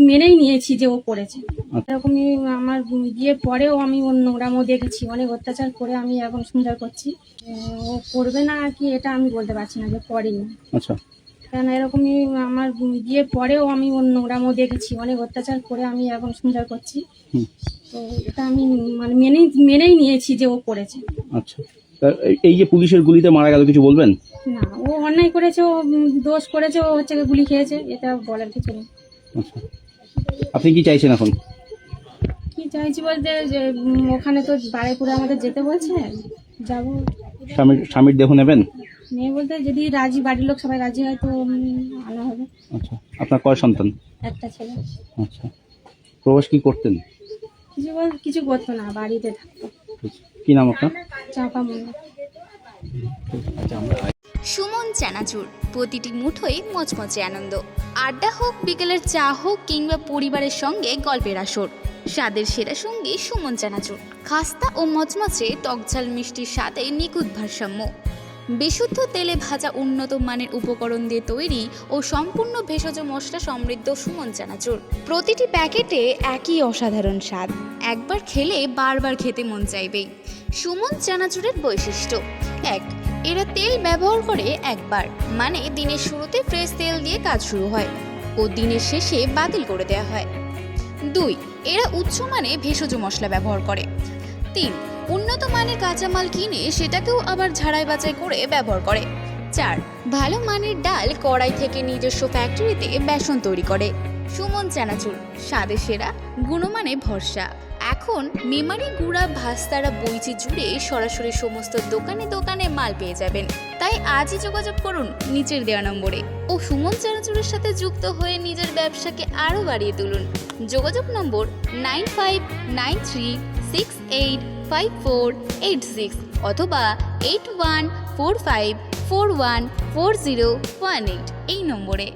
মেনেই নিয়েছি যে ও করেছে। এরকমই আমার বিয়ের পরেও আমি ওর নোংরামও দেখেছি, অনেক অত্যাচার করে আমি এখন সংসার করছি। ও করবে না আর কি এটা আমি বলতে পারছি না যে করেনি। আচ্ছা, কারণ এরকমই আমার বিয়ের পরেও আমি ওর নোংরামও দেখেছি, অনেক অত্যাচার করে আমি এখন সংসার করছি। হুম, তো এটা আমি মানে মেনেই নিয়েছি যে ও করেছে। আচ্ছা। তা এই যে পুলিশের গুলিতে মারা গেল, কিছু বলবেন? না, ও অন্যায় করেছে, ও দোষ করেছে, ও হচ্ছে গিয়ে গুলি খেয়েছে, এটা বলার কিছু নেই। আচ্ছা, আপনি কি চাইছেন এখন? কি চাইছি বলতে যে ওখানে তো বারুইপুরে আমাদের যেতে বলছে, যাবো। স্বামীর দেহ নেবেন? মেয়ে বলতে যদি রাজি, বাড়ির লোক সবাই রাজি হয় তো আনা হবে। আচ্ছা, আপনার কয় সন্তান? একটা ছেলে। আচ্ছা, প্রবাস কি করতেন? কিছু করতো না, বাড়িতে থাকতো। কি নাম আপনার? চাপা মন্ডল। সুমন চানাচুর, প্রতিটি মুঠোয় মচমচে আনন্দ। আড্ডা হোক, বিকেলের চা হোক, কিংবা পরিবারের সঙ্গে গল্পের আসর, স্বাদের সেরা সঙ্গী সুমন চানাচুর। খাস্তা ও মচমচে টকঝাল মিষ্টির স্বাদে নিখুঁত ভারসাম্য। বিশুদ্ধ তেলে ভাজা উন্নত মানের উপকরণ দিয়ে তৈরি ও সম্পূর্ণ ভেষজ মশলা সমৃদ্ধ সুমন চানাচুর। প্রতিটি প্যাকেটে একই অসাধারণ স্বাদ, একবার খেলে বারবার খেতে মন চাইবেই। সুমন চানাচুরের বৈশিষ্ট্য: 1. এরা তেল ব্যবহার করে একবার, মানে দিনের শুরুতে ফ্রেশ তেল দিয়ে কাজ শুরু হয় ও দিনের শেষে বাতিল করে দেওয়া হয়। 2. এরা উচ্চমানে ভেষজ মশলা ব্যবহার করে। 3. উন্নত মানের কাঁচামাল কিনে সেটাকেও আবার ঝাড়াই বাছাই করে ব্যবহার করে। 4. ভালো মানের ডাল কড়াই থেকে নিজস্ব ফ্যাক্টরিতে বেসন তৈরি করে। সুমন চানাচুর, স্বাদে সেরা, গুণমানে ভরসা। এখন মেমারি, গুড়া, ভাস্তারা, বইচি জুড়ে সরাসরি সমস্ত দোকানে দোকানে মাল পেয়ে যাবেন। তাই আজই যোগাযোগ করুন নিচের দেওয়া নম্বরে ও সুমন চানাচুরের সাথে যুক্ত হয়ে নিজের ব্যবসাকে আরও বাড়িয়ে তুলুন। যোগাযোগ নম্বর 9593685486 অথবা 8145414018 এই নম্বরে।